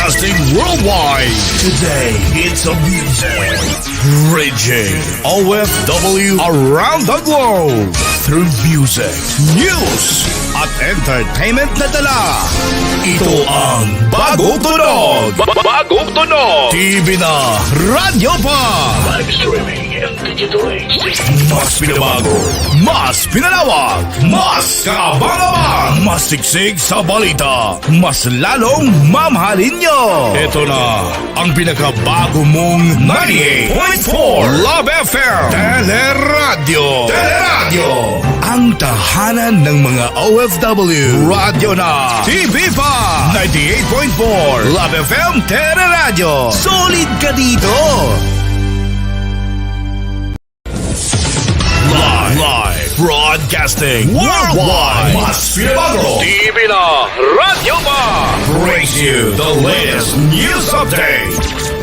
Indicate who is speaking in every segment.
Speaker 1: Broadcasting worldwide. Today, it's a music. Bridging OFW around the globe. Through music, news, at entertainment na dala. Ito ang Bagong Tunog. Bagong Tunog. TV na, radyo pa. Live streaming and digital age. Mas pinabago, mas pinalawak, mas kaabang-abang, mas siksik sa balita, mas lalong mamahalin nyo. Ito na ang pinakabago mong 98.4 Love FM Teleradyo. Teleradyo. Ang tahanan ng mga OFW. Radyo na. TV pa. 98.4 Love FM Teleradyo. Solid ka dito. Live broadcasting worldwide. Mas pinabago. TV na, radyo pa. Brings you the latest news update.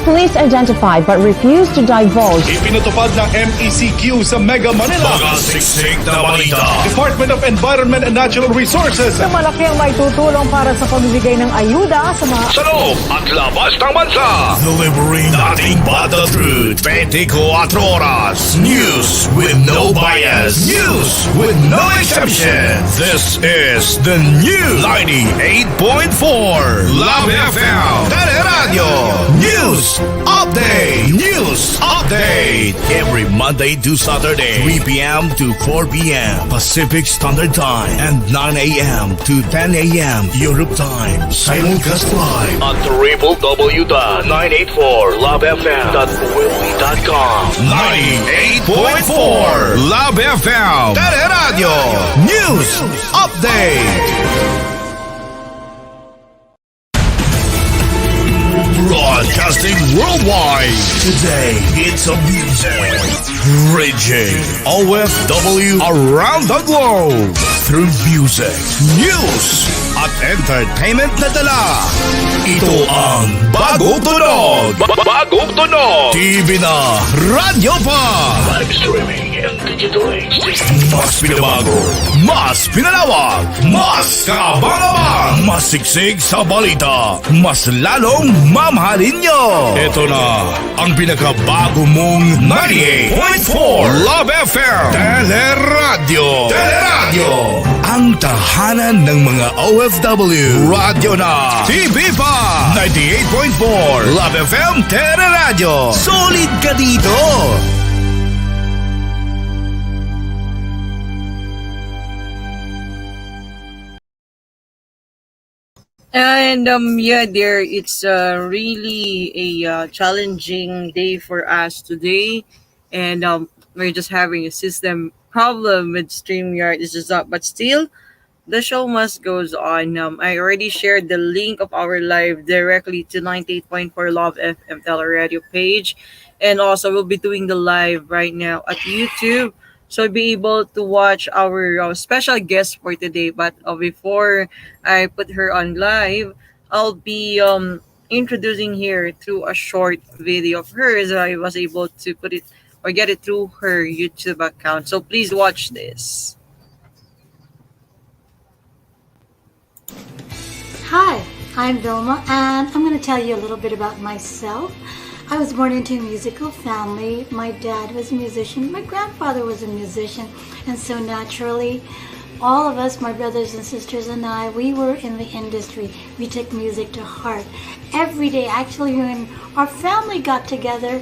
Speaker 2: Police identified but refused to divulge.
Speaker 3: Ipinatupad ng MECQ sa Mega Manila.
Speaker 1: Mga siksik na balita.
Speaker 3: Department of Environment and Natural Resources.
Speaker 2: Na malaki ang may tutulong para sa pamimigay ng ayuda sa mga
Speaker 1: Sa loob at labas ng bansa. Delivering nothing but the truth. 24 oras. News with no bias. News with no exception. This is the new 98.4 Love FM Teleradyo News Update. News Update. Every Monday to Saturday, 3 p.m. to 4 p.m. Pacific Standard Time and 9 a.m. to 10 a.m. Europe Time. Simulcast live at www.984lovefm.wiki.com. 98.4 Love FM Teleradyo News Update. Broadcasting worldwide. Today, it's a music. Bridging OFW around the globe. Through music, news, at entertainment na dala. Ito ang Bagong Tunog. Bagong Tunog. TV na, radyo pa. Live streaming and digital age. Mas pinabago, mas pinalawak, mas kaabang-abang, mas siksik sa balita, mas lalong mamahalin nyo. Ito na ang pinakabago mong 98.4 Love FM Teleradyo. Teleradyo. Ang tahanan ng mga OFW. Radyo na. TV pa. 98.4 Love FM Teleradyo. Solid ka dito.
Speaker 4: And yeah, dear, it's really a challenging day for us today, and we're just having a system problem with StreamYard. It's just up, but still, the show must goes on. I already shared the link of our live directly to 98.4 Love FM Teleradio page, and also we'll be doing the live right now at YouTube. So be able to watch our special guest for today. But before I put her on live, I'll be introducing her through a short video of hers. I was able to put it or get it through her YouTube account. So please watch this.
Speaker 5: Hi, I'm Vilma, and I'm going to tell you a little bit about myself. I was born into a musical family. My dad was a musician. My grandfather was a musician. And so naturally, all of us, my brothers and sisters and I, we were in the industry. We took music to heart. Every day, actually, when our family got together,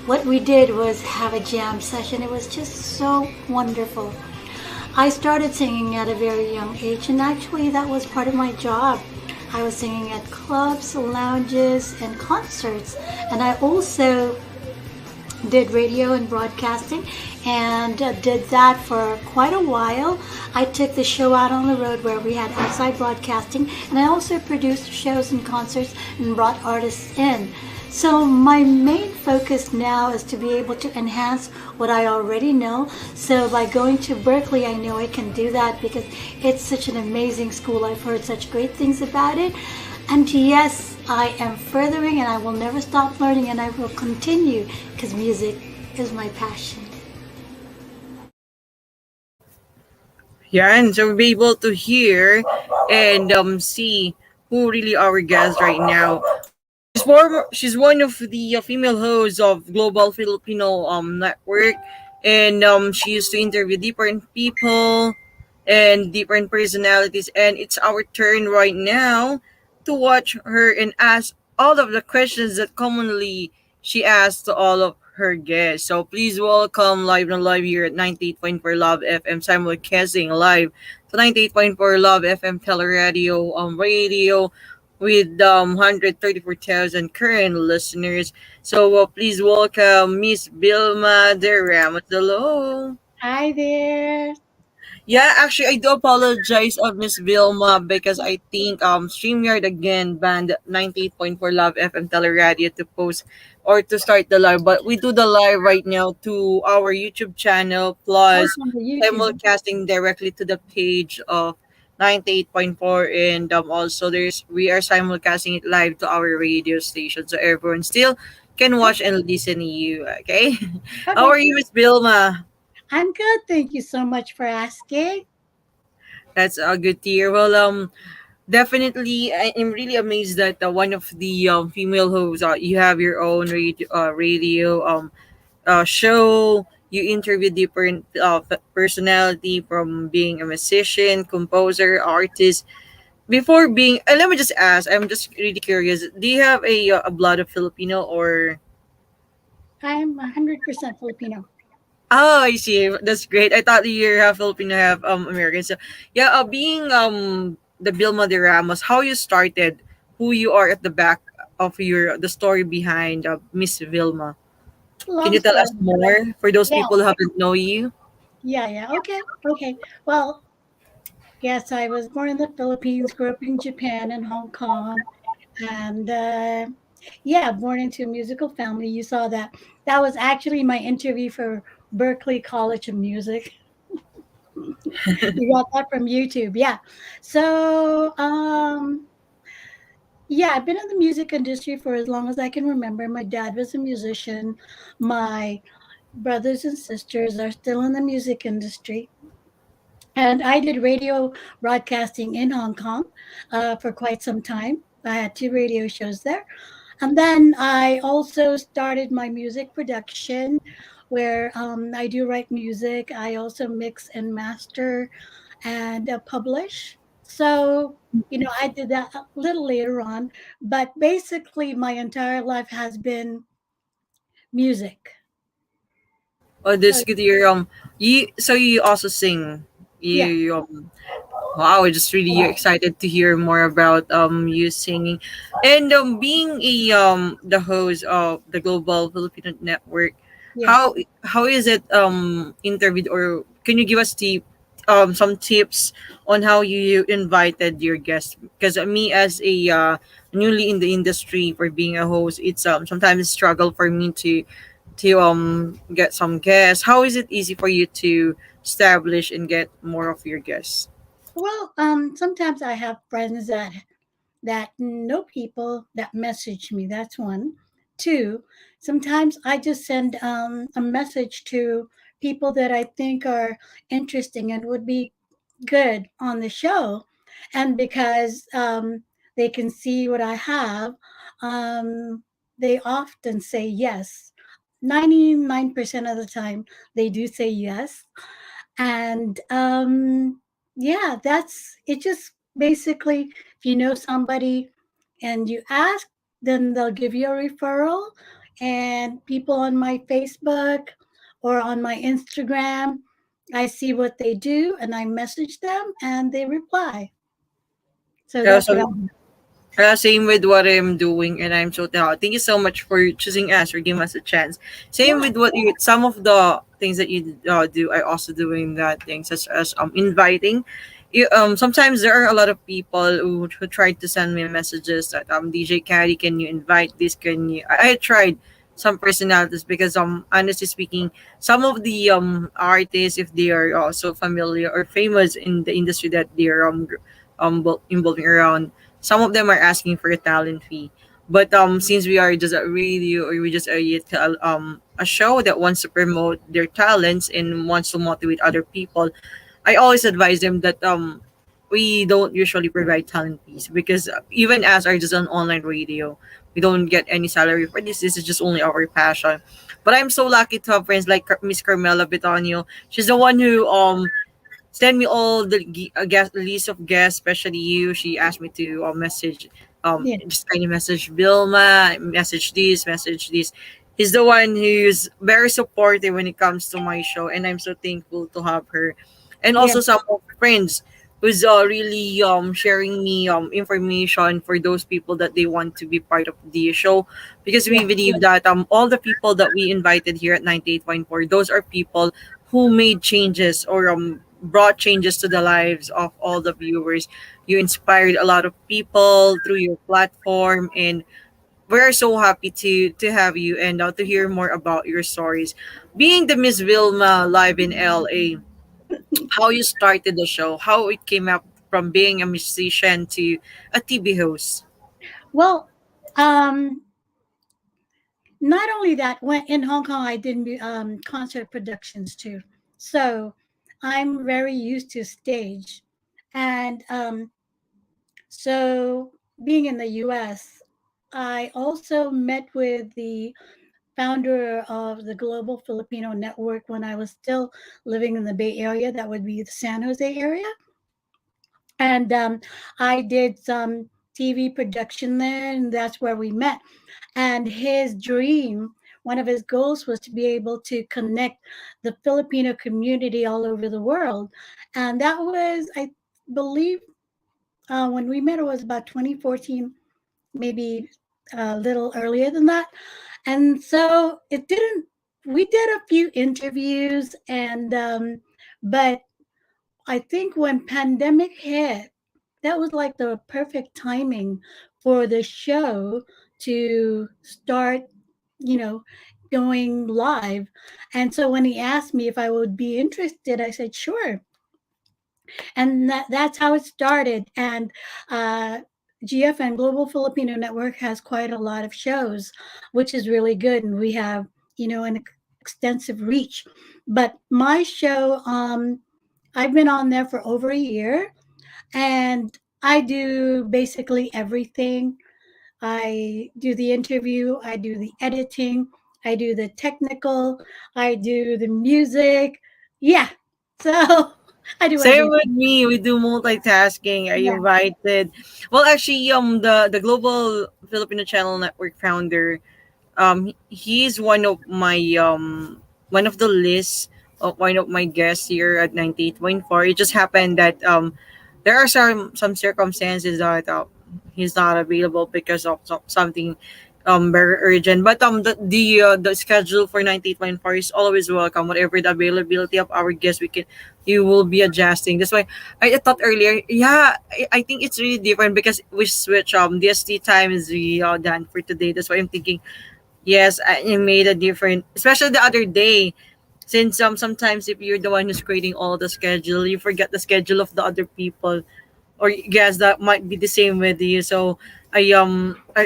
Speaker 5: what we did was have a jam session. It was just so wonderful. I started singing at a very young age, and actually that was part of my job. I was singing at clubs, lounges, and concerts. And I also did radio and broadcasting and did that for quite a while. I took the show out on the road where we had outside broadcasting, and I also produced shows and concerts and brought artists in. So my main focus now is to be able to enhance what I already know. So by going to Berkeley, I know I can do that because it's such an amazing school. I've heard such great things about it. And yes, I am furthering and I will never stop learning, and I will continue because music is my passion.
Speaker 4: Yeah, and so we'll be able to hear and see who really our guest right now. She's one of the female hosts of Global Filipino network, and she used to interview different people and different personalities. And it's our turn right now to watch her and ask all of the questions that commonly she asks to all of her guests. So please welcome live and live here at 98.4 Love FM simulcasting live to 98.4 Love FM Teleradio radio with 134,000 current listeners. So please welcome Miss Vilma de Ramos. Hello.
Speaker 5: Hi there.
Speaker 4: Yeah, actually, I do apologize of Miss Vilma because I think StreamYard again banned 98.4 Love FM Teleradio to post or to start the live. But we do the live right now to our YouTube channel plus
Speaker 5: Also on the YouTube.
Speaker 4: simulcasting directly to the page of 98.4, and also there's we are simulcasting it live to our radio station so everyone still can watch and listen to you. Okay. How
Speaker 5: Okay.
Speaker 4: are you, Miss Vilma?
Speaker 5: I'm good. Thank you so much for asking.
Speaker 4: That's a good to hear. Well, definitely, I am really amazed that one of the female hosts, you have your own radio show. You interview different personality from being a musician, composer, artist. Before being, let me just ask. I'm just really curious. Do you have a blood of Filipino or?
Speaker 5: I'm 100% Filipino.
Speaker 4: Oh, I see. That's great. I thought you're half Filipino, half American. So yeah, being the Vilma de Ramos, how you started, who you are at the back of your the story behind Miss Vilma. Can
Speaker 5: Long
Speaker 4: you tell us
Speaker 5: story.
Speaker 4: more for those
Speaker 5: Yeah.
Speaker 4: people who haven't know you?
Speaker 5: Yeah. Yeah. Okay. Okay. Well, yes, I was born in the Philippines, grew up in Japan and Hong Kong, and yeah, born into a musical family. You saw that. That was actually my interview for Berkeley College of Music. You got that from YouTube. Yeah. So, yeah, I've been in the music industry for as long as I can remember. My dad was a musician. My brothers and sisters are still in the music industry. And I did radio broadcasting in Hong Kong for quite some time. I had two radio shows there. And then I also started my music production where I do write music. I also mix and master and publish. So, I did that a little later on. But basically, my entire life has been music.
Speaker 4: Oh,
Speaker 5: So,
Speaker 4: this good to hear. You also sing.
Speaker 5: yeah.
Speaker 4: You Wow, I'm just really excited to hear more about you singing, and being a the host of the Global Filipino Network.
Speaker 5: Yeah.
Speaker 4: How is it interviewed, or can you give us some tips on how you invited your guests? Because me as a newly in the industry for being a host, it's sometimes a struggle for me to get some guests. How is it easy for you to establish and get more of your guests?
Speaker 5: Well, sometimes I have friends that know people that message me. That's one. Two, sometimes I just send a message to people that I think are interesting and would be good on the show. And because they can see what I have, they often say yes. 99% of the time, they do say yes. And yeah, that's it. Just basically, if you know somebody and you ask, then they'll give you a referral. And people on my Facebook or on my Instagram, I see what they do and I message them and they reply. So
Speaker 4: Yeah,
Speaker 5: that's what
Speaker 4: so
Speaker 5: I'm.
Speaker 4: same with what I'm doing, and I'm so thankful. Thank you so much for choosing us or giving us a chance. Same
Speaker 5: Yeah.
Speaker 4: with what you, some of the things that you do, I also doing that thing, such as inviting. Sometimes there are a lot of people who try to send me messages that DJ Caddy, can you invite this? Can you? I tried some personalities because honestly speaking, some of the artists, if they are also familiar or famous in the industry that they are involving around, some of them are asking for a talent fee. But since we are just a radio, or we just a show that wants to promote their talents and wants to motivate other people, I always advise them that we don't usually provide talent fees because even as are just an online radio, we don't get any salary for this. This is just only our passion. But I'm so lucky to have friends like Miss Carmela Betonio. She's the one who send me all the guest list of guests, especially you. She asked me to message,
Speaker 5: Yeah.
Speaker 4: just kind of message Vilma, message this, message this. He's the one who's very supportive when it comes to my show, and I'm so thankful to have her, and
Speaker 5: Yeah.
Speaker 4: also some of my friends who's really sharing me information for those people that they want to be part of the show, because we
Speaker 5: Yeah.
Speaker 4: believe that all the people that we invited here at 98.4, those are people who made changes or brought changes to the lives of all the viewers. You inspired a lot of people through your platform, and we're so happy to have you and to hear more about your stories. Being the Miss Vilma live in LA, how you started the show, how it came up from being a musician to a TV host.
Speaker 5: Well, um, not only that, when in Hong Kong, I did concert productions too. So I'm very used to stage. And so being in the US, I also met with the founder of the Global Filipino Network when I was still living in the Bay Area. That would be the San Jose area. And I did some TV production there, and that's where we met. And his dream, one of his goals was to be able to connect the Filipino community all over the world. And that was, I believe, when we met, it was about 2014, maybe a little earlier than that. And so it didn't, we did a few interviews, and, but I think when pandemic hit, that was like the perfect timing for the show to start, you know, going live. And so when he asked me if I would be interested, I said, sure. And that's how it started. And GFN, Global Filipino Network, has quite a lot of shows, which is really good. And we have, an extensive reach. But my show, I've been on there for over a year, and I do basically everything. I do the interview, I do the editing, I do the technical, I do the music. Yeah. So I do
Speaker 4: Same with
Speaker 5: everything.
Speaker 4: me. We do multitasking. I
Speaker 5: Yeah.
Speaker 4: invited, well, actually, the Global Filipino Channel Network founder, he's one of the lists of one of my guests here at 98.4. It just happened that there are some circumstances that he's not available because of something very urgent. But the schedule for 98.4 is always welcome. Whatever the availability of our guests, you will be adjusting. That's why I thought earlier, yeah, I think it's really different because we switch the ST time is really done for today. That's why I'm thinking, yes, it made a difference, especially the other day. Since sometimes if you're the one who's creating all the schedule, you forget the schedule of the other people, or guess that might be the same with you. So I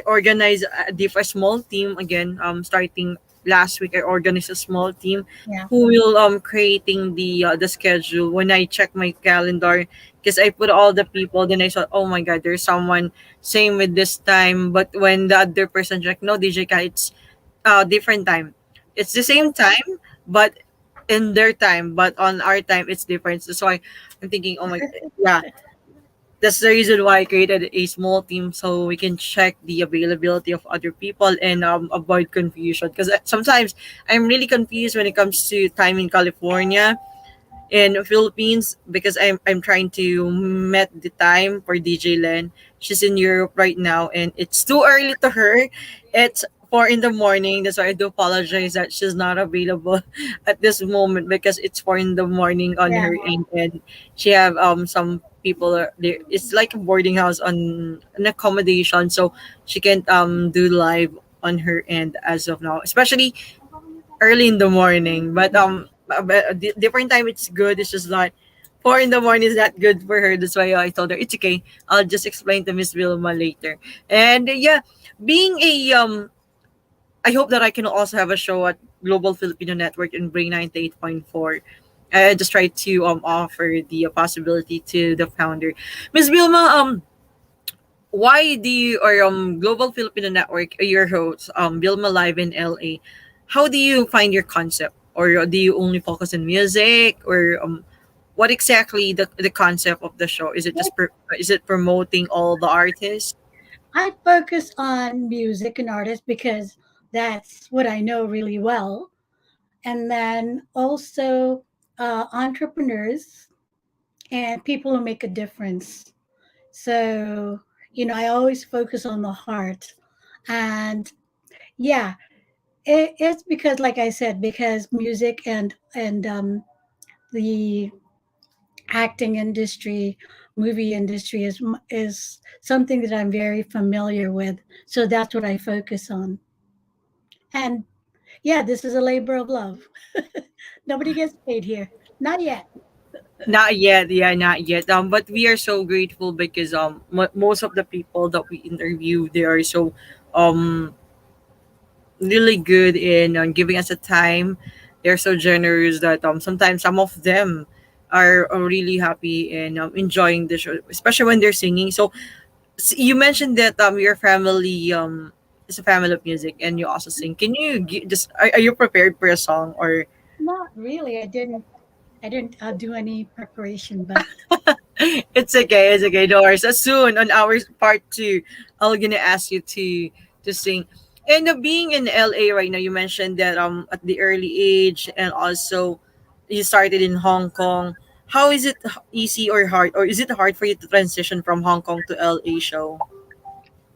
Speaker 4: organized a small team again. Starting last week, I organized a small team
Speaker 5: Yeah.
Speaker 4: who will creating the schedule. When I check my calendar, because I put all the people, then I saw, oh my god, there's someone same with this time. But when the other person checked, no, DJ Ka, it's different time. It's the same time, but in their time, but on our time it's different. That's why I'm thinking, oh my, yeah, that's the reason why I created a small team so we can check the availability of other people and avoid confusion. Because sometimes I'm really confused when it comes to time in California in Philippines, because I'm trying to met the time for DJ Len. She's in Europe right now and it's too early to her. It's 4 in the morning. That's why I do apologize that she's not available at this moment, because it's 4 in the morning on
Speaker 5: Yeah.
Speaker 4: her end, and she have some people are there. It's like a boarding house on an accommodation, so she can't do live on her end as of now, especially early in the morning. But a different time it's good. It's just not 4 in the morning is not good for her. That's why I told her it's okay. I'll just explain to Miss Vilma later. And yeah, being a I hope that I can also have a show at Global Filipino Network and bring 98.4. I just try to offer the possibility to the founder. Miss Vilma, why do you or Global Filipino Network, your host, Vilma live in LA? How do you find your concept, or do you only focus on music, or what exactly the concept of the show? Is it just is it promoting all the artists?
Speaker 5: I focus on music and artists because that's what I know really well. And then also entrepreneurs and people who make a difference. So, I always focus on the heart. And yeah, it's because, like I said, because music and the acting industry, movie industry is something that I'm very familiar with. So that's what I focus on. And yeah, this is a labor of love. Nobody gets paid here. Not yet.
Speaker 4: Not yet, yeah, not yet. But we are so grateful because most of the people that we interview, they are so um really good in giving us a time. They're so generous that sometimes some of them are really happy and enjoying the show, especially when they're singing. So you mentioned that your family is a family of music and you also sing. Can you just are you prepared for a song or
Speaker 5: Not really. I didn't do any preparation, but
Speaker 4: it's okay, no worries. So soon on our part two, I'm gonna ask you to sing. And being in LA right now, you mentioned that at the early age and also you started in Hong Kong. How is it easy or hard, or is it hard for you to transition from Hong Kong to LA show?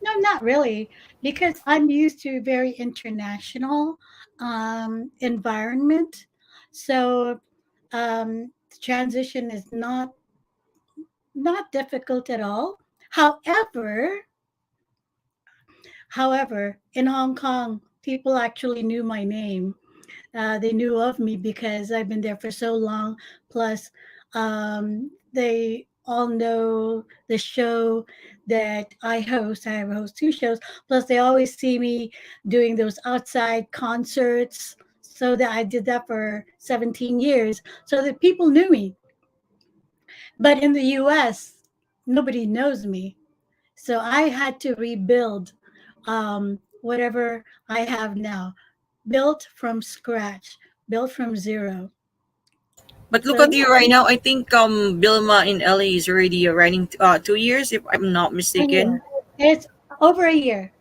Speaker 5: no, not really, because I'm used to very international environment. So the transition is not difficult at all. However, in Hong Kong, people actually knew my name. They knew of me because I've been there for so long. Plus, they all know the show that I host. I host two shows. Plus, they always see me doing those outside concerts. So that I did that for 17 years. So that people knew me. But in the US, nobody knows me. So I had to rebuild whatever I have now, built from scratch, built from zero.
Speaker 4: But look
Speaker 5: So
Speaker 4: at you right now. I think Vilma in LA is already running 2 years, if I'm not
Speaker 5: yeah,
Speaker 4: mistaken.
Speaker 5: it's over a year.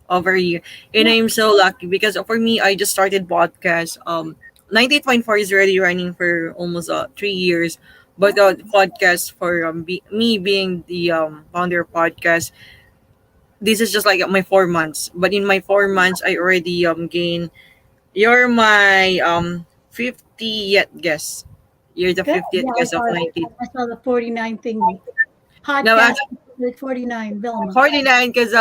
Speaker 4: Over a year. And
Speaker 5: Yeah.
Speaker 4: I'm so lucky because for me, I just started podcast. 98.4 is already running for almost 3 years. But the podcast for me being the founder of podcast, this is just like my 4 months. But in my 4 months, I already gained. You're my 50th guest. You're the
Speaker 5: Good.
Speaker 4: 50th
Speaker 5: Yeah,
Speaker 4: guest of 90.
Speaker 5: I saw the 49 thingy.
Speaker 4: Now
Speaker 5: Podcast with 49, Vilma.
Speaker 4: 49 because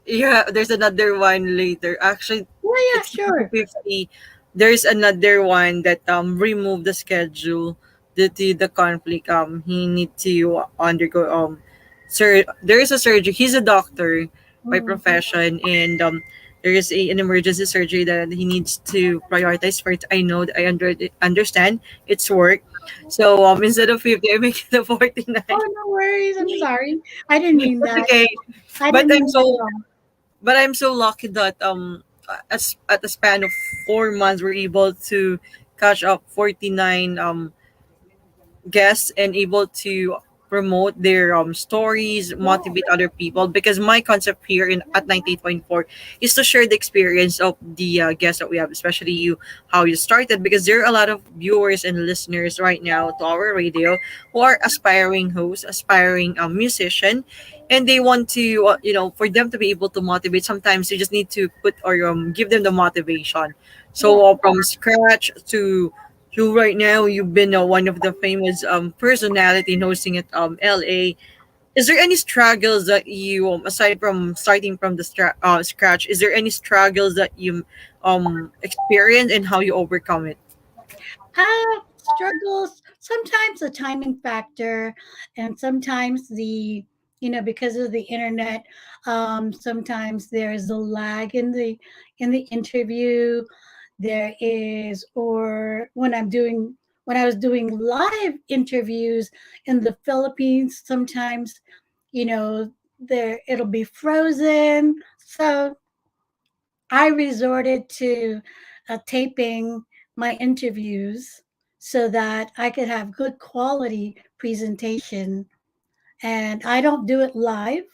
Speaker 4: yeah, there's another one later. Actually,
Speaker 5: Yeah, yeah,
Speaker 4: it's not
Speaker 5: sure.
Speaker 4: 50. There's another one that removed the schedule due to the conflict. He need to undergo sir, there is a surgery. He's a doctor by
Speaker 5: Mm.
Speaker 4: profession, and there is an emergency surgery that he needs to prioritize first. I know that understand it's work. So instead of 50, I make it a 49.
Speaker 5: Oh, no worries. I'm sorry. I didn't mean
Speaker 4: It's
Speaker 5: that.
Speaker 4: okay.
Speaker 5: I
Speaker 4: But
Speaker 5: didn't mean that at all.
Speaker 4: I'm so lucky that as at the span of 4 months we're able to catch up 49 guests and able to promote their stories, motivate other people. Because my concept here in at 98.4 is to share the experience of the guests that we have, especially you, how you started. Because there are a lot of viewers and listeners right now to our radio who are aspiring hosts, aspiring musician, and they want to, for them to be able to motivate. Sometimes you just need to put or give them the motivation.
Speaker 5: Yeah.
Speaker 4: So from scratch to right now, you've been one of the famous personality in hosting at LA. Is there any struggles that you, aside from starting from the scratch, is there any struggles that you experience and how you overcome it?
Speaker 5: Struggles, sometimes the timing factor, and sometimes because of the internet, sometimes there's a lag in the interview. There is, or when I was doing live interviews in the Philippines, sometimes, you know, there it'll be frozen. So I resorted to taping my interviews so that I could have good quality presentation. And I don't do it live.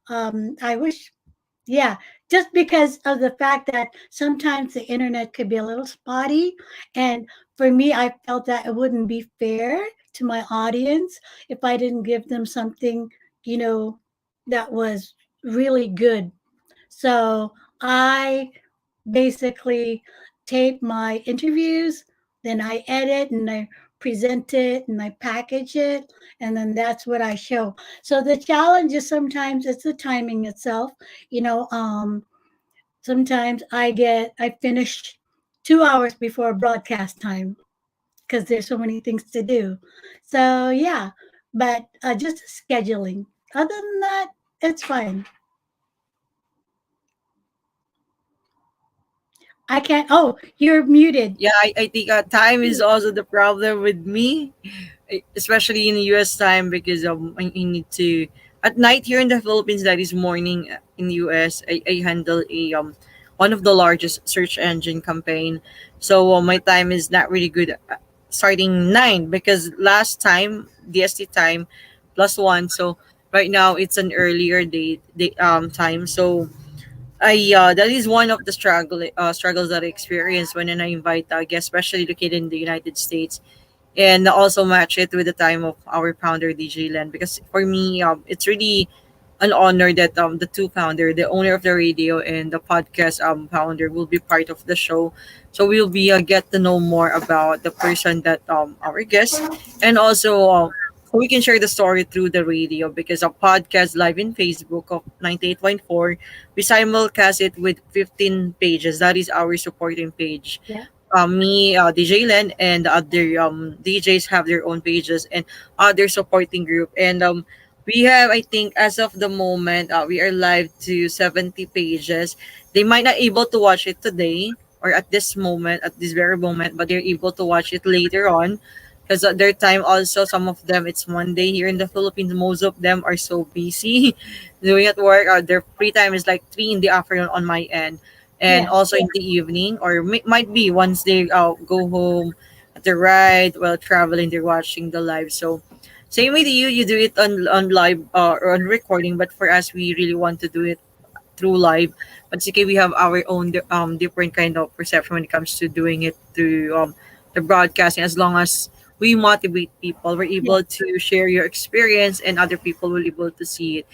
Speaker 5: I wish, yeah, just because of the fact that sometimes the internet could be a little spotty. And for me, I felt that it wouldn't be fair to my audience if I didn't give them something, you know, that was really good. So I basically tape my interviews, then I edit and I present it and I package it, and then that's what I show. So the challenge is sometimes it's the timing itself. You know, sometimes I finish 2 hours before broadcast time because there's so many things to do. So yeah, but just scheduling. Other than that, it's fine. I can't. Oh, you're muted.
Speaker 4: Yeah, I think time is also the problem with me, especially in US time, because I need to at night here in the Philippines, that is morning in the US. I handle a one of the largest search engine campaign, so my time is not really good starting 9 because last time DST time plus 1, so right now it's an earlier time. So I that is one of the struggles that I experience when I invite a guest, especially located in the United States, and also match it with the time of our founder DJ Len. Because for me, it's really an honor that the two founder, the owner of the radio and the podcast founder, will be part of the show. So we'll be get to know more about the person that our guest, and also so we can share the story through the radio, because a podcast live in Facebook of 98.4, we simulcast it with 15 pages. That is our supporting page.
Speaker 5: Yeah.
Speaker 4: Me, DJ Len, and other DJs have their own pages and other supporting group. And we have, I think, as of the moment, we are live to 70 pages. They might not able to watch it today or at this moment, at this very moment, but they're able to watch it later on, because at their time also, some of them, it's Monday here in the Philippines. Most of them are so busy doing at work. Their free time is like 3 in the afternoon on my end, and
Speaker 5: Yeah.
Speaker 4: also in the evening, or might be once they go home at the ride while traveling, they're watching the live. So same with you, you do it on live or on recording, but for us, we really want to do it through live. But it's okay, we have our own different kind of perception when it comes to doing it through the broadcasting. As long as we motivate people, we're
Speaker 5: Yeah.
Speaker 4: able to share your experience, and other people will able to see it.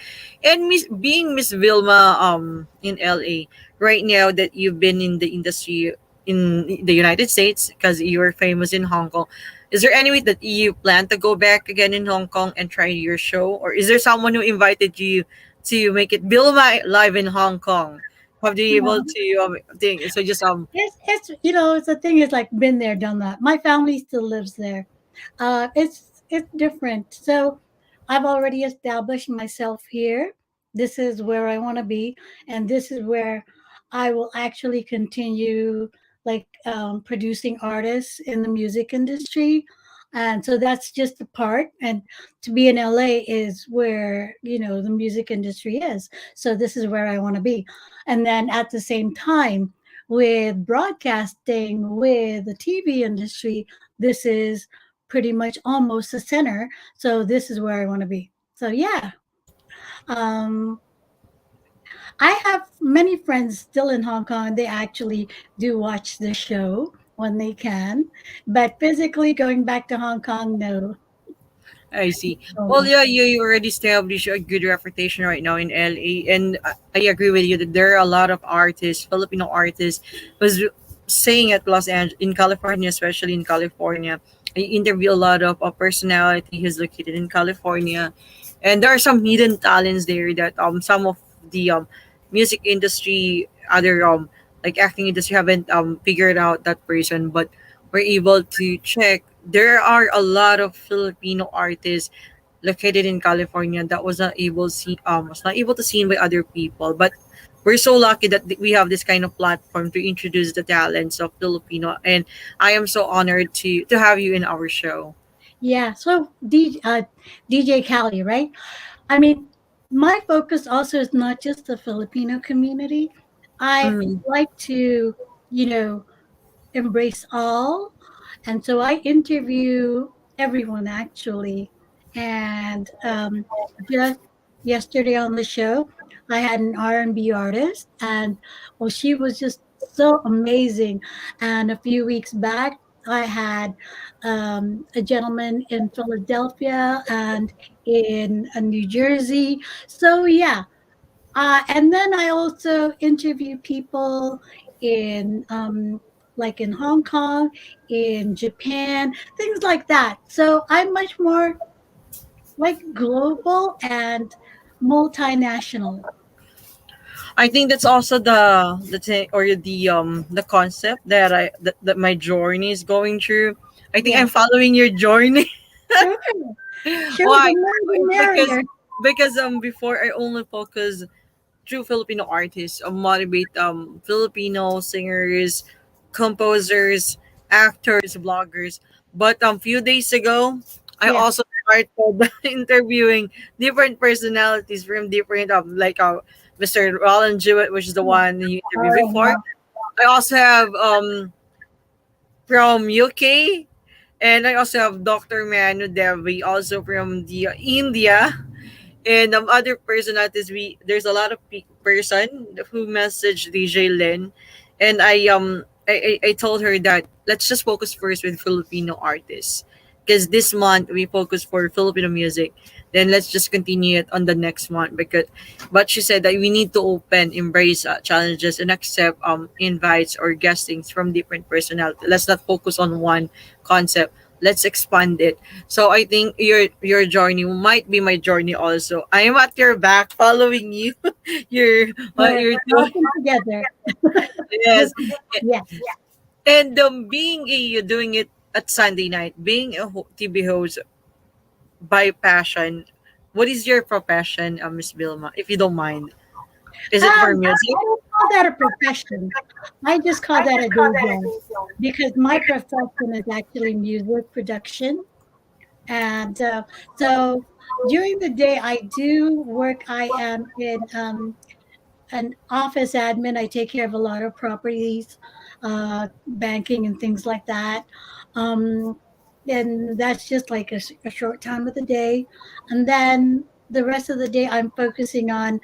Speaker 4: And being Miss Vilma in LA right now, that you've been in the industry in the United States, because you're famous in Hong Kong, is there any way that you plan to go back again in Hong Kong and try your show, or is there someone who invited you to make it Vilma live in Hong Kong? Have they able
Speaker 5: No,
Speaker 4: to think so? Just
Speaker 5: it's it's the thing is like been there, done that. My family still lives there. It's different. So I've already established myself here. This is where I want to be, and this is where I will actually continue, like producing artists in the music industry. And so that's just a part. And to be in LA is where, the music industry is. So this is where I want to be. And then at the same time, with broadcasting, with the TV industry, this is pretty much almost the center. So this is where I want to be. So yeah, um, I have many friends still in Hong Kong. They actually do watch the show when they can, but physically going back to Hong Kong, no.
Speaker 4: I see. Well,
Speaker 5: Oh,
Speaker 4: yeah, you already established a good reputation right now in LA, and I agree with you that there are a lot of artists, Filipino artists, was saying at Los Angeles, in California, especially in California. I interview a lot of personality who's located in California, and there are some hidden talents there that some of the music industry, other like acting industry, haven't figured out that person, but we're able to check. There are a lot of Filipino artists located in California that was not able to seen by other people. But we're so lucky that we have this kind of platform to introduce the talents of Filipino, and I am so honored to have you in our show.
Speaker 5: yeah. So DJ Cali, right? I mean, My focus also is not just the Filipino community. I
Speaker 4: Mm.
Speaker 5: like to, you know, embrace all. And so I interview everyone actually. And just yesterday on the show, I had an R&B artist, and well, she was just so amazing. And a few weeks back, I had a gentleman in Philadelphia and in New Jersey. So yeah, and then I also interview people in like in Hong Kong, in Japan, things like that. So I'm much more like global and multinational.
Speaker 4: I think that's also the thing or the concept that my journey is going through. I think
Speaker 5: Yeah,
Speaker 4: I'm following your journey.
Speaker 5: sure, sure.
Speaker 4: Why?
Speaker 5: The more the
Speaker 4: Because
Speaker 5: merrier.
Speaker 4: before I only focus true Filipino artists, motivate Filipino singers, composers, actors, bloggers. But few days ago, I
Speaker 5: Yeah,
Speaker 4: also started interviewing different personalities from different Mr. Roland Jewett, which is the
Speaker 5: yeah.
Speaker 4: one you interviewed
Speaker 5: Oh,
Speaker 4: before.
Speaker 5: wow.
Speaker 4: I also have from UK, and I also have Dr. Manu Devi, also from the India. And other personalities, we there's a lot of person who messaged DJ Lynn, and I told her that let's just focus first with Filipino artists, because this month we focus for Filipino music. Then let's just continue it on the next month because, but she said that we need to open, embrace challenges, and accept invites or guestings from different personalities. Let's not focus on one concept. Let's expand it. So I think your journey might be my journey also. I am at your back following you. You're what
Speaker 5: We're
Speaker 4: you're doing.
Speaker 5: working together.
Speaker 4: Yes.
Speaker 5: Yeah.
Speaker 4: And being a doing it at Sunday night, being a TV host by passion. What is your profession, Miss Vilma, if you don't mind? Is it for music?
Speaker 5: I don't call that a profession. I just call that a day job because my profession is actually music production. And so during the day, I do work. I am in an office admin. I take care of a lot of properties, banking, and things like that. Um, and that's just like a short time of the day. And then the rest of the day, I'm focusing on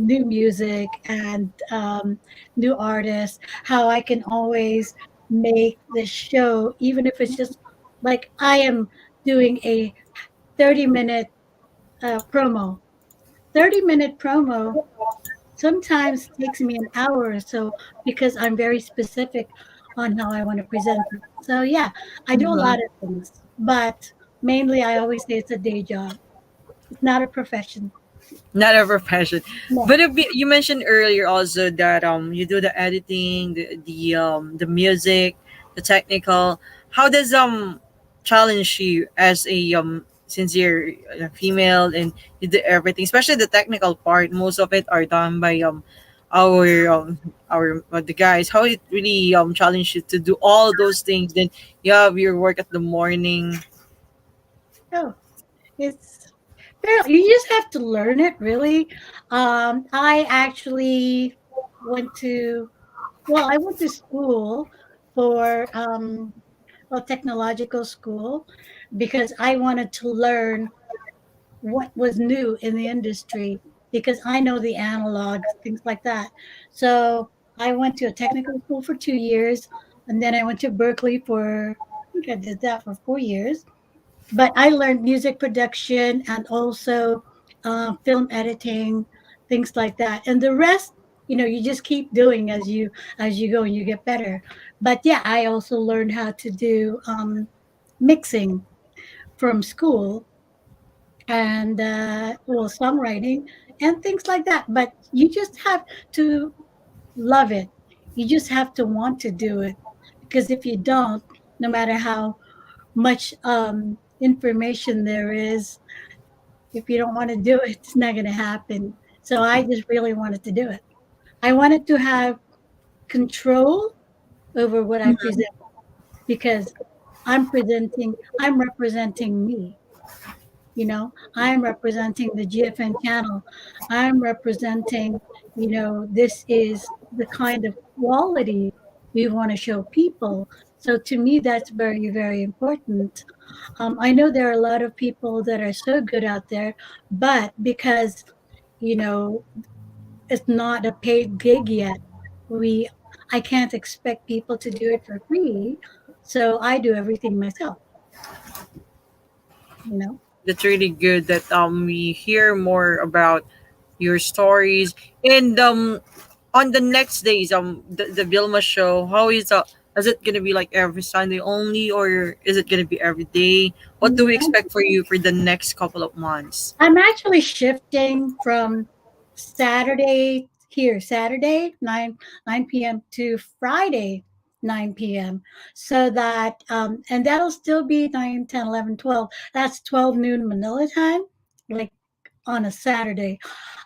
Speaker 5: new music and new artists, how I can always make the show, even if it's just like I am doing a 30-minute promo. 30-minute promo sometimes takes me an hour or so because I'm very specific on how I want to present it. So yeah, I do a lot
Speaker 4: Mhm.
Speaker 5: of things, but mainly I always say it's a day job. It's not a profession.
Speaker 4: Not a profession.
Speaker 5: No.
Speaker 4: But you mentioned earlier also that you do the editing, the music, the technical. How does challenge you as a since you're a female and you do everything, especially the technical part. Most of it are done by our the guys. How it really challenge you to do all those things. Then you have your work at the morning.
Speaker 5: Oh, it's you just have to learn it really. I actually went to I went to school for technological school because I wanted to learn what was new in the industry because I know the analogs, things like that. So I went to a technical school for 2 years, and then I went to Berkeley for, I think I did that for 4 years. But I learned music production and also film editing, things like that. And the rest, you just keep doing as you go and you get better. But yeah, I also learned how to do mixing from school and songwriting and things like that. But you just have to love it. You just have to want to do it because if you don't, no matter how much information there is, if you don't want to do it, it's not going to happen. So I just really wanted to do it. I wanted to have control over what I
Speaker 4: Mhm.
Speaker 5: present because I'm representing me. I'm representing the GFN channel. I'm representing, this is the kind of quality we want to show people. So to me, that's very, very important. I know there are a lot of people that are so good out there, but because, you know, it's not a paid gig yet, we I can't expect people to do it for free. So I do everything myself, you know.
Speaker 4: That's really good that we hear more about your stories. And on the next days, the Vilma show, how is it gonna be like every Sunday only, or is it gonna be every day? What do we expect for you for the next couple of months?
Speaker 5: I'm actually shifting from Saturday 9 p.m. to Friday 9 p.m. so that and that'll still be 9, 10, 11, 12. That's 12 noon Manila time, like on a Saturday.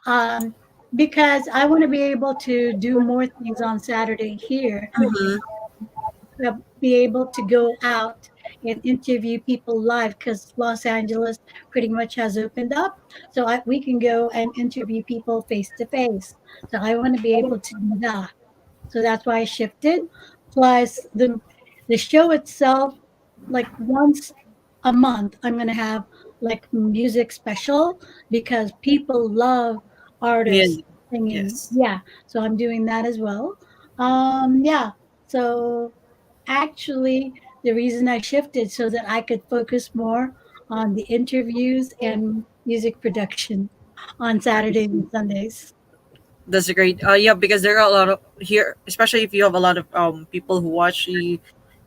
Speaker 5: Um, because I want to be able to do more things on Saturday here,
Speaker 4: Mm-hmm.
Speaker 5: be able to go out and interview people live because Los Angeles pretty much has opened up. So we can go and interview people face to face. So I want to be able to do that. So that's why I shifted. Plus the show itself, like once a month, I'm gonna have like music special because people love
Speaker 4: Yeah.
Speaker 5: artists singing.
Speaker 4: Yes.
Speaker 5: Yeah, so I'm doing that as well. Yeah. So actually, the reason I shifted so that I could focus more on the interviews and music production on Saturdays and Sundays.
Speaker 4: That's great. Yeah, because there are a lot of here, especially if you have a lot of people who watch you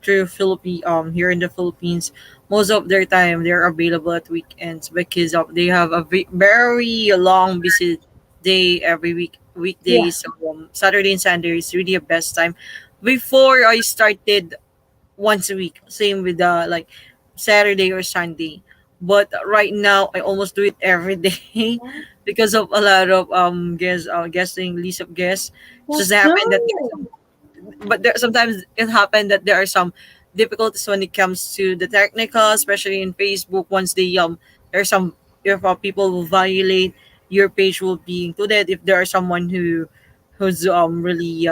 Speaker 4: through Philippine here in the Philippines. Most of their time they're available at weekends because they have a very long busy day every
Speaker 5: Yeah.
Speaker 4: weekdays. So Saturday and Sunday is really the best time. Before I started once a week, same with like Saturday or Sunday. But right now I almost do it every day because of a lot of guessing list of guests. It just
Speaker 5: That's
Speaker 4: happened that
Speaker 5: good.
Speaker 4: sometimes it happened that there are some difficulties when it comes to the technical, especially in Facebook. Once they there are some if people will violate, your page will be included. If there are someone who's really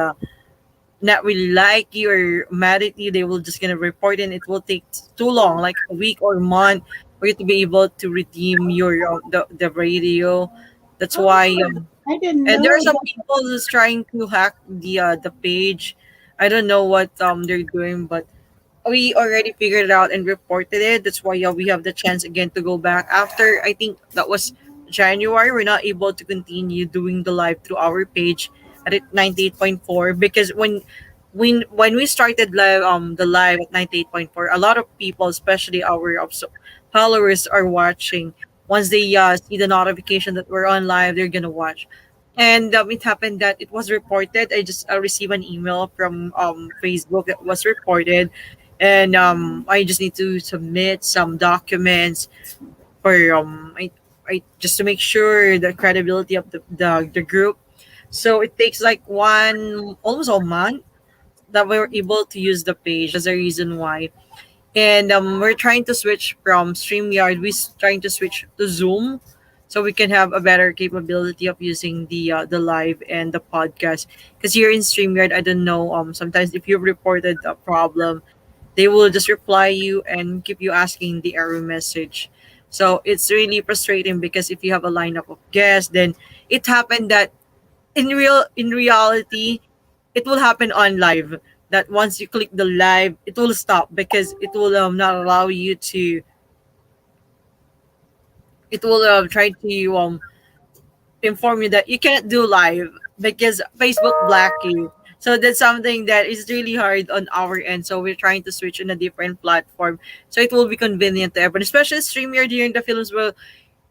Speaker 4: not really like you or mad at you, they will just gonna report, and it will take too long, like a week or month, for you to be able to redeem your the radio. That's
Speaker 5: Oh,
Speaker 4: why
Speaker 5: I didn't
Speaker 4: and there are
Speaker 5: know
Speaker 4: some
Speaker 5: that.
Speaker 4: people who's trying to hack the page. I don't know what they're doing, but we already figured it out and reported it. That's why we have the chance again to go back. After I think that was January, we're not able to continue doing the live through our page at 98.4 because when we started live the live at 98.4, a lot of people, especially our followers, are watching. Once they see the notification that we're on live, they're gonna watch. And it happened that it was reported. I just received an email from Facebook that was reported, and I just need to submit some documents for I just to make sure the credibility of the group. So it takes like one almost a month that we were able to use the page. That's the reason why. And we're trying to switch from StreamYard. We're trying to switch to Zoom, so we can have a better capability of using the live and the podcast. Because here in StreamYard, I don't know. Sometimes if you've reported a problem, they will just reply you and keep you asking the error message. So it's really frustrating because if you have a lineup of guests, then it happened that in reality it will happen on live, that once you click the live it will stop because it will not allow you to, it will try to inform you that you can't do live because Facebook black you. So that's something that is really hard on our end. So we're trying to switch on a different platform so it will be convenient to everyone, especially StreamYard here in the Philippines. Well,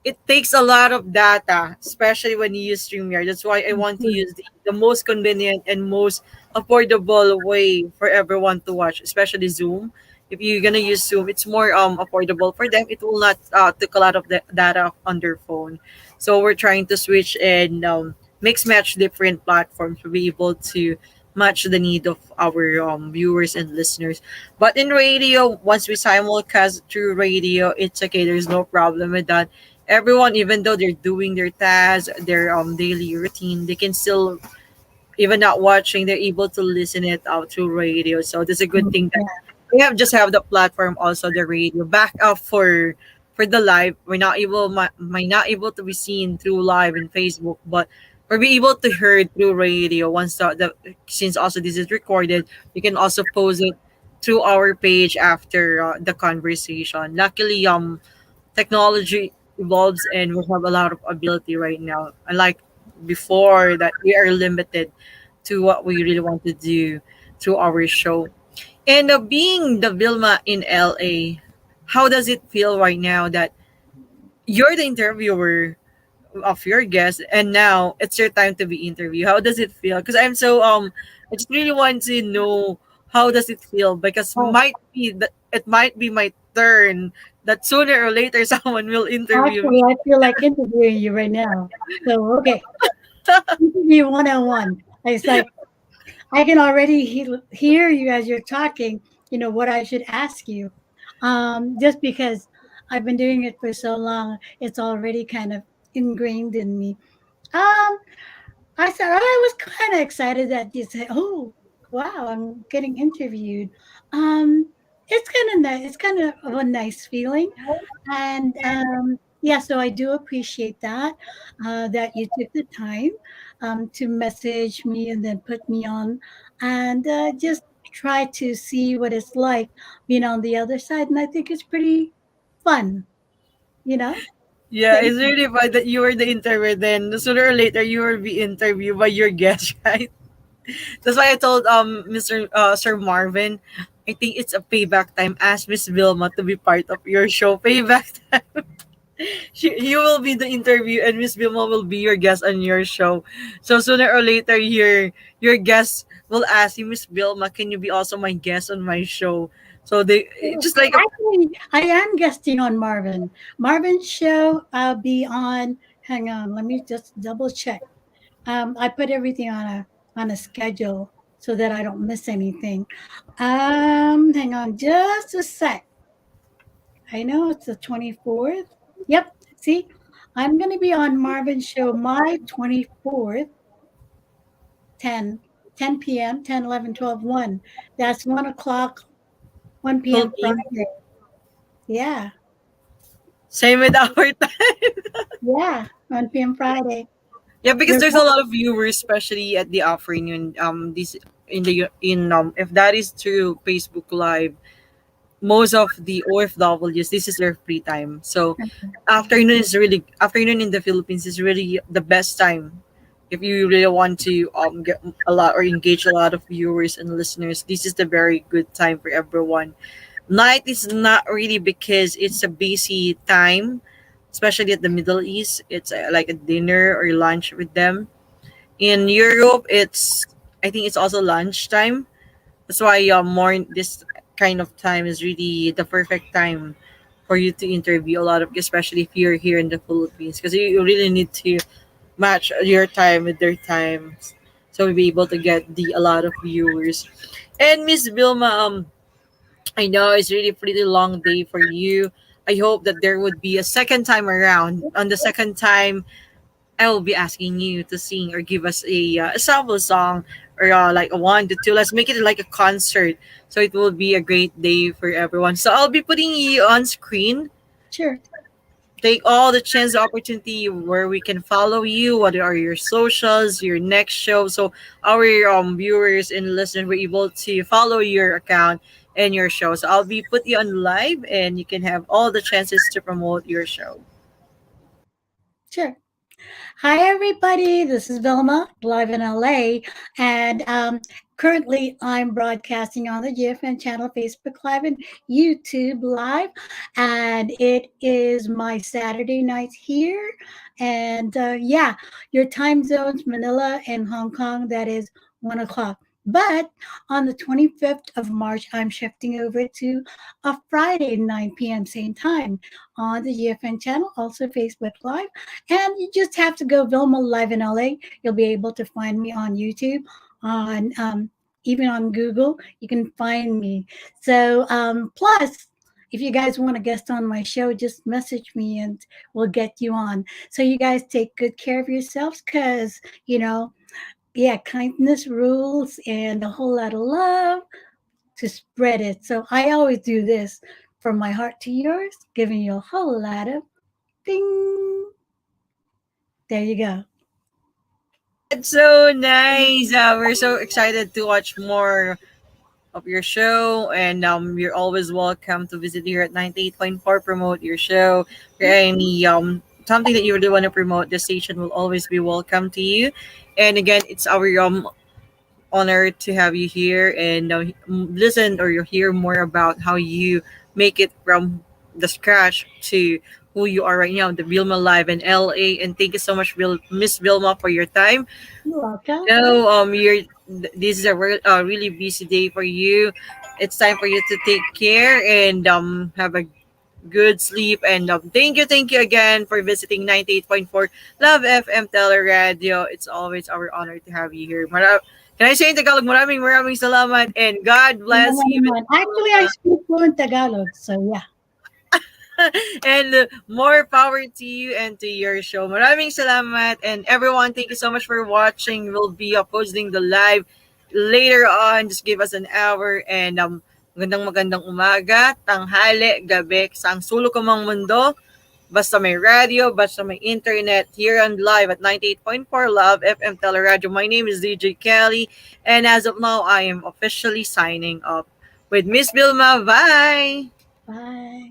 Speaker 4: it takes a lot of data, especially when you use StreamYard. That's why I want to use the most convenient and most affordable way for everyone to watch, especially Zoom. If you're gonna use Zoom, it's more affordable for them. It will not take a lot of the data on their phone. So we're trying to switch and mix match different platforms to be able to match the need of our viewers and listeners. But in radio, once we simulcast through radio, it's okay. There's no problem with that. Everyone, even though they're doing their tasks, their daily routine, they can still, even not watching, they're able to listen it out through radio. So that's a good thing that
Speaker 5: Yeah.
Speaker 4: we have just have the platform, also the radio back up for the live. We're not able might not able to be seen through live in Facebook, but we're be able to hear it through radio once the since also this is recorded. We can also post it through our page after the conversation. Luckily, technology evolves and we have a lot of ability right now. Unlike before that we are limited to what we really want to do through our show. And being the Vilma in LA, how does it feel right now that you're the interviewer of your guest and now it's your time to be interviewed? How does it feel? Because I'm so I just really want to know how does it feel, because
Speaker 5: Oh,
Speaker 4: might be that it might be my turn that sooner or later someone will interview me.
Speaker 5: actually, I feel like interviewing you right now. So, okay, interview 101. It's like I can already hear you as you're talking, what I should ask you. Just because I've been doing it for so long, it's already kind of ingrained in me. Um, I said I was kind of excited that you said, "Oh, wow, I'm getting interviewed." It's kind of nice. It's kind of a nice feeling, and yeah, so I do appreciate that that you took the time to message me and then put me on, and just try to see what it's like being on the other side. And I think it's pretty fun, you know.
Speaker 4: Yeah, it's really fun that you were the interviewer. Then sooner or later you will be interviewed by your guest, right? That's why I told Mr. Sir Marvin, I think it's a payback time. Ask Miss Vilma to be part of your show. Payback time. You will be the interview and Miss Vilma will be your guest on your show. So sooner or later your guest will ask you, Miss Vilma, can you be also my guest on my show? So they just like a
Speaker 5: Actually, I am guesting on Marvin. Marvin's show, I'll be on. Hang on, let me just double check. I put everything on a schedule so that I don't miss anything. Hang on just a sec. I know it's the 24th. Yep. See, I'm going to be on Marvin's show my 24th, 10, 10 p.m., 10, 11, 12, 1. That's 1 o'clock, 1 p.m.
Speaker 4: Philippine.
Speaker 5: Friday. Yeah.
Speaker 4: Same with our time.
Speaker 5: Yeah. 1 p.m. Friday.
Speaker 4: Yeah, because
Speaker 5: You're
Speaker 4: there's a lot of viewers, especially at the afternoon. This in the in if that is through Facebook Live, most of the OFWs, this is their free time. So afternoon in the Philippines is really the best time if you really want to get a lot or engage a lot of viewers and listeners. This is the very good time for everyone. Night is not really because it's a busy time, especially at the Middle East. It's like a dinner or lunch with them. In Europe, it's I think it's also lunchtime. That's why more this kind of time is really the perfect time for you to interview a lot of, especially if you're here in the Philippines, because you really need to match your time with their times, so we'll be able to get the a lot of viewers. And Miss Vilma, I know it's really pretty long day for you. I hope that there would be a second time around. On the second time, I will be asking you to sing or give us a sample song or like a one to two. Let's make it like a concert. So it will be a great day for everyone. So I'll be putting you on screen.
Speaker 5: sure.
Speaker 4: Take all the chance, opportunity where we can follow you. What are your socials, your next show? So our viewers and listeners were able to follow your account and your show. So I'll be put you on live and you can have all the chances to promote your show.
Speaker 5: Sure. Hi, everybody. This is Vilma, live in LA. And currently, I'm broadcasting on the GFN channel, Facebook Live, and YouTube Live. And it is my Saturday night here. And yeah, your time zones, Manila and Hong Kong, that is 1 o'clock. But on the 25th of March, I'm shifting over to a Friday, 9 p.m. same time on the GFN channel, also Facebook Live. And you just have to go Vilma Live in LA. You'll be able to find me on YouTube on even on Google. You can find me. So plus, if you guys want to guest on my show, just message me and we'll get you on. So you guys take good care of yourselves, because yeah, kindness rules, and a whole lot of love to spread it. So I always do this, from my heart to yours, giving you a whole lot of ding. There you go.
Speaker 4: It's so nice. We're so excited to watch more of your show, and you're always welcome to visit here at 98.4, promote your show. For any something that you really want to promote, the station will always be welcome to you. And again, it's our honor to have you here, and listen or you hear more about how you make it from the scratch to who you are right now, the Vilma Live in LA. And thank you so much, Miss Vilma, for your time.
Speaker 5: You're welcome.
Speaker 4: This is a really busy day for you. It's time for you to take care and have a good sleep. And thank you again for visiting 98.4 Love FM Teleradio. It's always our honor to have you here. Can I say in Tagalog, maraming salamat, and God bless you.
Speaker 5: Actually, I speak fluent Tagalog, so yeah.
Speaker 4: And more power to you and to your show. Maraming salamat, and everyone, thank you so much for watching. We'll be posting the live later on. Just give us an hour, and magandang umaga, tanghali, gabi, sa ang sulok ko mang mundo. Basta may radio, basta may internet, here on live at 98.4 Love FM Teleradio. My name is DJ Kelly, and as of now, I am officially signing up with Miss Vilma. Bye!
Speaker 5: Bye.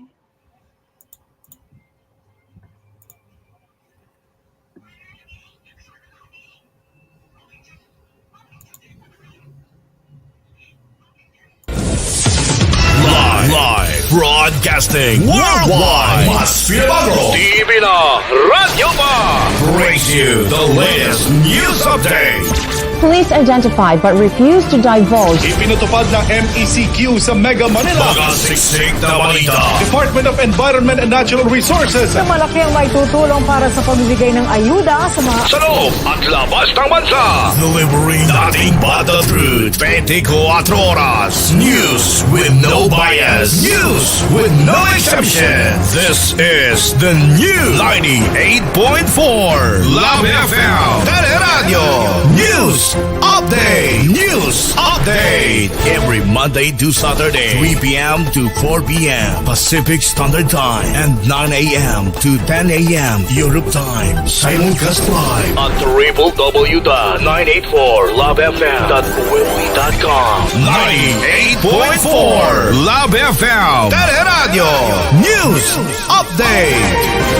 Speaker 1: Live broadcasting worldwide. Mas Pinabagro TV na Radyo Pa brings you the latest news update.
Speaker 2: Police identified but refused to divulge.
Speaker 3: Ipinatupad ng MECQ sa Mega Manila.
Speaker 1: Mga siksik na balita.
Speaker 3: Department of Environment and Natural Resources.
Speaker 2: Na malaki ang may tutulong para sa pamimigay ng ayuda sa mga
Speaker 1: Sa loob at labas ng bansa. Delivering nothing but the truth. 24 oras. News with no bias. News with no exception. This is the new 98.4 Love FM Teleradio News Update. News Update. Every Monday to Saturday, 3 p.m. to 4 p.m. Pacific Standard Time and 9 a.m. to 10 a.m. Europe Time. Simulcast live at www.984lovefm.com. 98.4 Love FM Teleradio News Update.